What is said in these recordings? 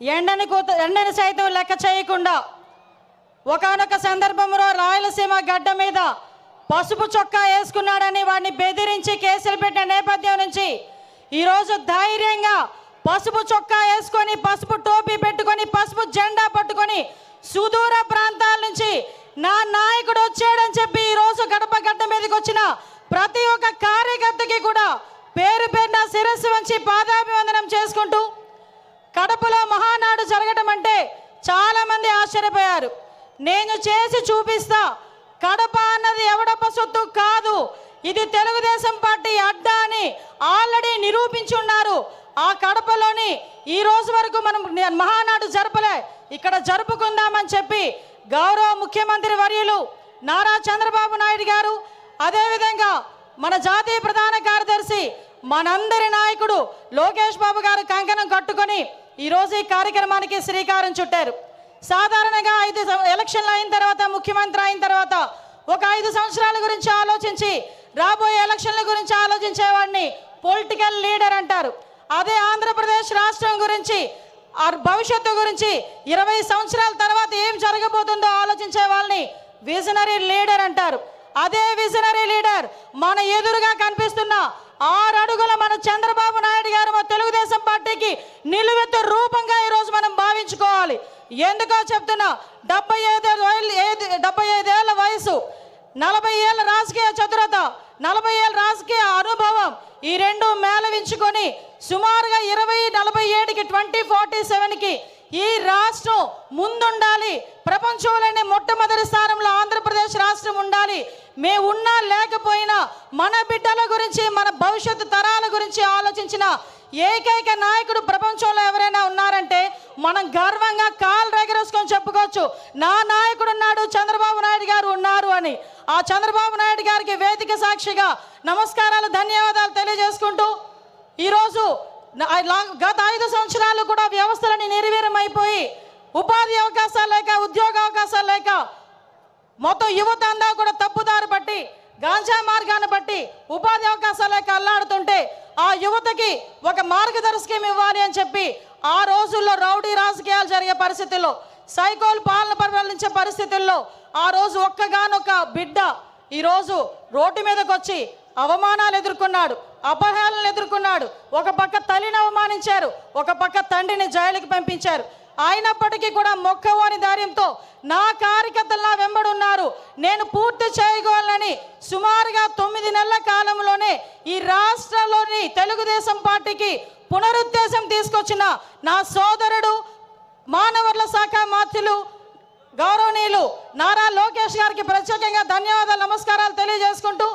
ఎండని సైతం లెక్క చేయకుండా ఒకానొక సందర్భంలో రాయలసీమ గడ్డ మీద పసుపు చొక్కా వేసుకున్నాడని వాడిని బెదిరించి కేసులు పెట్టిన నేపథ్యం నుంచి ఈరోజు ధైర్యంగా పసుపు చొక్కా వేసుకొని పసుపు టోపీ పెట్టుకొని పసుపు జెండా పట్టుకొని సుదూర ప్రాంతాల నుంచి నా నాయకుడు వచ్చాడని చెప్పి ఈరోజు గడప గడ్డ మీదకి వచ్చిన ప్రతి ఒక్క కార్యకర్తకి కూడా పేరు పేరున శిరస్సు వంచి పాదాభివందనం చేసుకుంటూ కడపలో మహానాడు జరగడం అంటే చాలా మంది ఆశ్చర్యపోయారు. నేను చేసి చూపిస్తా, కడప అన్నది ఎవడప్ప సొత్తు కాదు, ఇది తెలుగుదేశం పార్టీ అడ్డా అని ఆల్రెడీ నిరూపించున్నారు. ఆ కడపలోని ఈ రోజు వరకు మనం మహానాడు జరపలే, ఇక్కడ జరుపుకుందామని చెప్పి గౌరవ ముఖ్యమంత్రి వర్యులు నారా చంద్రబాబు నాయుడు గారు, అదేవిధంగా మన జాతీయ ప్రధాన కార్యదర్శి మనందరి నాయకుడు లోకేష్ బాబు గారు కంకణం కట్టుకొని ఈరోజు ఈ కార్యక్రమానికి శ్రీకారం చుట్టారు. సాధారణంగా 5 ఎలక్షన్లు అయిన తర్వాత, ముఖ్యమంత్రి అయిన తర్వాత ఒక 5 సంవత్సరాల గురించి ఆలోచించి రాబోయే ఎలక్షన్ల గురించి ఆలోచించేవాడిని పొలిటికల్ లీడర్ అంటారు. అదే ఆంధ్రప్రదేశ్ రాష్ట్రం గురించి, భవిష్యత్తు గురించి 20 సంవత్సరాల తర్వాత ఏం జరగబోతుందో ఆలోచించే వాళ్ళని విజనరీ లీడర్ అంటారు. అదే విజనరీ లీడర్ మన ఎదురుగా కనిపిస్తున్న 6 అడుగుల మన చంద్రబాబు నాయుడు గారు మన తెలుగుదేశం పార్టీకి నిలువెత్తు రూపంగా ఈరోజు మనం భావించుకోవాలి. ఎందుకో చెప్తున్నా, 75 ఏళ్ళ వయసు, 40 ఏళ్ళ రాజకీయ చతురత, 40 ఏళ్ళ రాజకీయ అనుభవం, ఈ రెండు మేళవించుకొని సుమారుగా 2047కి 2047కి ఈ రాష్ట్రం ముందుండాలి. ప్రపంచంలోనే మొట్టమొదటి స్థానంలో ఆంధ్రప్రదేశ్ రాష్ట్రం ఉండాలి. మేము ఉన్నా లేకపోయినా మన బిడ్డల గురించి, మన భవిష్యత్తు తరాల గురించి ఆలోచించిన ఏకైక నాయకుడు ప్రపంచంలో ఎవరైనా ఉన్నారంటే మనం గర్వంగా కాలు రెగరేసుకొని చెప్పుకోవచ్చు, నా నాయకుడు ఉన్నాడు, చంద్రబాబు నాయుడు గారు ఉన్నారు అని. ఆ చంద్రబాబు నాయుడు గారికి వేదిక సాక్షిగా నమస్కారాలు, ధన్యవాదాలు తెలియజేసుకుంటూ ఈరోజు గత 5 సంవత్సరాలు కూడా వ్యవస్థలని నిర్వీర్యమైపోయి ఉపాధి అవకాశాలు లేక, ఉద్యోగ అవకాశాలు లేక మొత్తం యువత అంతా కూడా తప్పుదారి బట్టి, గాంజా మార్గాన్ని బట్టి ఉపాధి అవకాశాలు లేక అల్లాడుతుంటే ఆ యువతకి ఒక మార్గదర్శకం ఇవ్వాలి అని చెప్పి ఆ రోజుల్లో రౌడీ రాజకీయాలు జరిగే పరిస్థితుల్లో, సైకోల్ పాలన పరిపాలించే పరిస్థితుల్లో ఆ రోజు ఒక్కగానొక్క బిడ్డ ఈరోజు రోడ్డు మీదకి వచ్చి అవమానాలు ఎదుర్కొన్నాడు, అపహేళనలు ఎదుర్కొన్నాడు. ఒక పక్క తల్లిని అవమానించారు, ఒక పక్క తండ్రిని జైలుకి పంపించారు. అయినప్పటికీ కూడా మొక్కవోని ధైర్యంతో నా కార్యకర్తలు నా వెంబడున్నారు, నేను పూర్తి చేయగలనని సుమారుగా 9 నెలల కాలంలోనే ఈ రాష్ట్రంలోని తెలుగుదేశం పార్టీకి పునరుద్ధేశం తీసుకొచ్చిన నా సోదరుడు, మానవవనరుల శాఖ మంత్రులు గౌరవనీయులు నారా లోకేష్ గారికి ప్రత్యేకంగా ధన్యవాదాలు, నమస్కారాలు తెలియజేసుకుంటూ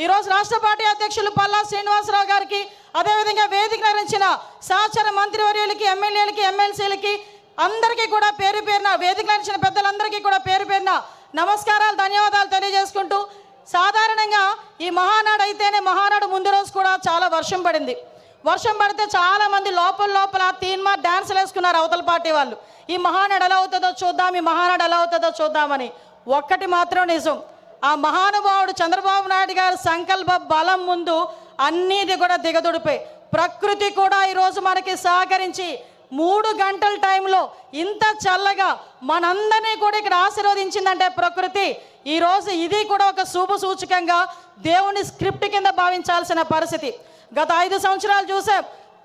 ఈరోజు రాష్ట్ర పార్టీ అధ్యక్షులు పల్లా శ్రీనివాసరావు గారికి, అదేవిధంగా వేదిక నిర్వహించిన సహచర మంత్రివర్యులకి, ఎమ్మెల్యేలకి, ఎమ్మెల్సీలకి అందరికీ కూడా పేరు పేరున, వేదిక నిర్వహించిన పెద్దలందరికీ కూడా పేరు పేరున నమస్కారాలు, ధన్యవాదాలు తెలియజేసుకుంటూ సాధారణంగా ఈ మహానాడు అయితేనే మహానాడు ముందు రోజు కూడా చాలా వర్షం పడింది. వర్షం పడితే చాలామంది లోపల తీన్మా డ్యాన్సులు వేసుకున్నారు అవతల పార్టీ వాళ్ళు. ఈ మహానాడు ఎలా అవుతుందో చూద్దాం, ఈ మహానాడు ఎలా అవుతుందో చూద్దామని. ఒక్కటి మాత్రం నిజం, ఆ మహానుభావుడు చంద్రబాబు నాయుడు గారి సంకల్ప బలం ముందు అన్నిది కూడా దిగదుడిపోయి, ప్రకృతి కూడా ఈరోజు మనకి సహకరించి 3 గంటల టైంలో ఇంత చల్లగా మనందరినీ కూడా ఇక్కడ ఆశీర్వదించిందంటే ప్రకృతి, ఈరోజు ఇది కూడా ఒక శుభ సూచకంగా దేవుని స్క్రిప్ట్ కింద భావించాల్సిన పరిస్థితి. గత 5 సంవత్సరాలు చూసాం,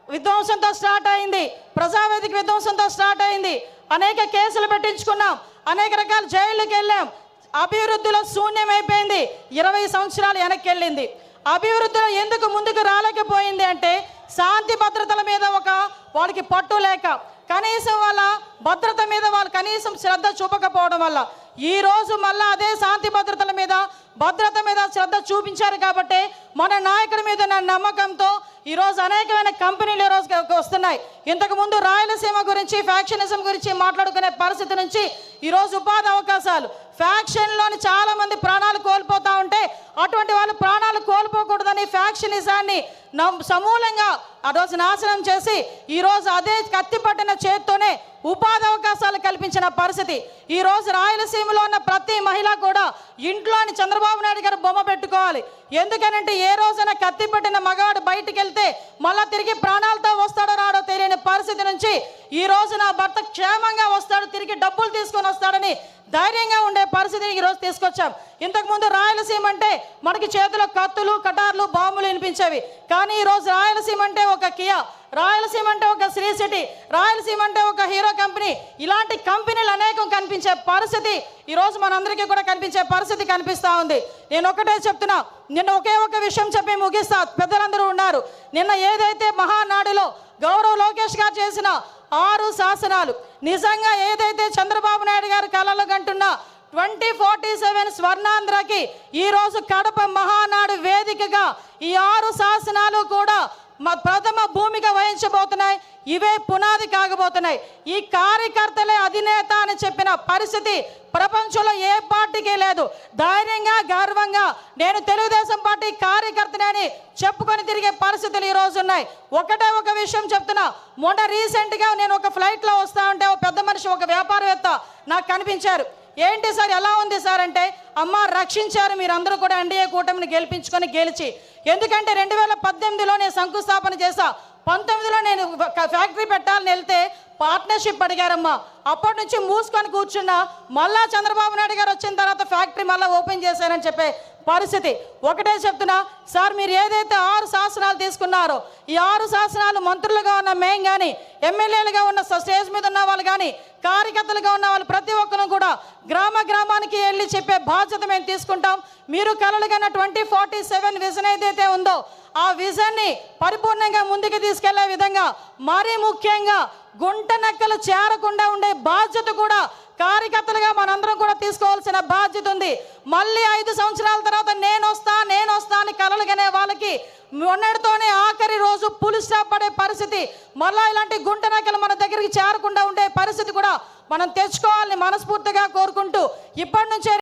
విధ్వంసంతో స్టార్ట్ అయింది, ప్రజావేదిక విధ్వంసంతో స్టార్ట్ అయింది, అనేక కేసులు పెట్టించుకున్నాం, అనేక రకాల జైళ్ళకి వెళ్ళాం, అభివృద్ధిలో శూన్యమైపోయింది, 20 సంవత్సరాలు వెనక్కి వెళ్ళింది. అభివృద్ధిలో ఎందుకు ముందుకు రాలేకపోయింది అంటే శాంతి భద్రతల మీద వాళ్ళకి పట్టు లేక, కనీసం వాళ్ళ భద్రత మీద వాళ్ళు కనీసం శ్రద్ధ చూపకపోవడం వల్ల ఈరోజు మళ్ళీ అదే శాంతి భద్రతల మీద, భద్రత మీద శ్రద్ధ చూపించారు. కాబట్టి మన నాయకుడి మీద నా నమ్మకంతో ఈరోజు అనేకమైన కంపెనీలు ఈరోజు వస్తున్నాయి. ఇంతకుముందు రాయలసీమ గురించి, ఫ్యాక్షనిజం గురించి మాట్లాడుకునే పరిస్థితి నుంచి ఈరోజు ఉపాధి అవకాశాలు, ఫ్యాక్షన్లోని చాలామంది ప్రాణాలు కోల్పోతూ ఉంటే అటువంటి వాళ్ళు ప్రాణాలు కోల్పోకూడదని ఫ్యాక్షనిజాన్ని సమూలంగా ఆ రోజు నాశనం చేసి ఈరోజు అదే కత్తి పట్టిన చేత్తోనే ఉపాధి అవకాశాలు కల్పించిన పరిస్థితి. ఈ రోజు రాయలసీమలో ఉన్న ప్రతి మహిళ కూడా ఇంట్లోని చంద్రబాబు నాయుడు గారు బొమ్మ పెట్టుకోవాలి. ఎందుకనంటే ఏ రోజైనా కత్తి పెట్టిన మగవాడు బయటికి వెళ్తే మళ్ళా తిరిగి ప్రాణాలతో వస్తాడో రాడో తెలియని పరిస్థితి నుంచి ఈ రోజు నా భర్త క్షేమంగా వస్తాడు, తిరిగి డబ్బులు తీసుకొని వస్తాడని ధైర్యంగా ఉండే పరిస్థితిని ఈరోజు తీసుకొచ్చాం. ఇంతకుముందు రాయలసీమ అంటే మనకి చేతిలో కత్తులు, కటార్లు, బాంబులు వినిపించేవి. కానీ ఈరోజు రాయలసీమ అంటే ఒక కియా, రాయలసీమ అంటే ఒక శ్రీ సిటీ, రాయలసీమ అంటే ఒక హీరో కంపెనీ, ఇలాంటి కంపెనీలు అనేకం కనిపించే పరిస్థితి ఈరోజు మనందరికీ కూడా కనిపించే పరిస్థితి కనిపిస్తూ ఉంది. నేను ఒకటే చెప్తున్నా, నిన్న ఒకే ఒక విషయం చెప్పి ముగిస్తా. పెద్దలందరూ ఉన్నారు. నిన్న ఏదైతే మహానాడులో గౌరవ లోకేష్ గారు చేసిన 6 శాసనాలు, నిజంగా ఏదైతే చంద్రబాబు నాయుడు గారు కలలు కంటున్న 2047 స్వర్ణాంధ్రకి ఈరోజు కడప మహానాడు వేదికగా ఈ 6 శాసనాలు కూడా ప్రథమ భూమిక వహించబోతున్నాయి. ఇవే పునాది కాగబోతున్నాయి. ఈ కార్యకర్తలే అధినేత అని చెప్పిన పరిస్థితి ప్రపంచంలో ఏ పార్టీకి లేదు. ధైర్యంగా, గర్వంగా నేను తెలుగుదేశం పార్టీ కార్యకర్తనని చెప్పుకొని తిరిగే పరిస్థితులు ఈరోజు ఉన్నాయి. ఒకటే ఒక విషయం చెప్తున్నా. మొన్న రీసెంట్గా నేను ఒక ఫ్లైట్లో వస్తా ఉంటే ఒక పెద్ద మనిషి, ఒక వ్యాపారవేత్త నాకు కనిపించారు. ఏంటి సార్ ఎలా ఉంది సార్ అంటే, అమ్మ రక్షించారు మీరందరూ కూడా ఎన్డీఏ కూటమిని గెలిచి. ఎందుకంటే 2018లో నేను శంకుస్థాపన చేశా. 19లో నేను ఫ్యాక్టరీ పెట్టాలని వెళ్తే పార్ట్నర్షిప్ అడిగారమ్మా. అప్పటి నుంచి మూసుకొని కూర్చున్నా. మళ్ళా చంద్రబాబు నాయుడు గారు వచ్చిన తర్వాత ఫ్యాక్టరీ మళ్ళీ ఓపెన్ చేశారని చెప్పే పరిస్థితి. ఒకటే చెప్తున్నా సార్, మీరు ఏదైతే 6 శాసనాలు తీసుకున్నారో ఈ 6 శాసనాలు మంత్రులుగా ఉన్న మేము కానీ, ఎమ్మెల్యేలుగా ఉన్న స్టేజ్ మీద ఉన్న వాళ్ళు కానీ, కార్యకర్తలుగా ఉన్న వాళ్ళు ప్రతి ఒక్కరు కూడా గ్రామానికి వెళ్ళి చెప్పే బాధ్యత మేము తీసుకుంటాం. మీరు కలలుగన్న 2047 విజన్ ఏదైతే ఉందో ఆ విజన్ని పరిపూర్ణంగా ముందుకు తీసుకెళ్లే విధంగా, మరీ ముఖ్యంగా గుంట నక్కలు చేరకుండా ఉండే బాధ్యత కూడా కార్యకర్తలుగా మనందరం కూడా తీసుకోవాల్సిన బాధ్యత ఉంది. మళ్ళీ 5 సంవత్సరాల తర్వాత నేను వస్తా అని కలలుగనే వాళ్ళకి మొన్నటితోనే ఆఖరి రోజు పులి స్టాప్ పడే పరిస్థితి, మళ్ళీ ఇలాంటి గుంట నక్కలు మన దగ్గరికి చేరకుండా ఉండే పరిస్థితి కూడా మనం తెచ్చుకోవాలని మనస్ఫూర్తిగా కోరుకుంటూ ఇప్పటి నుంచే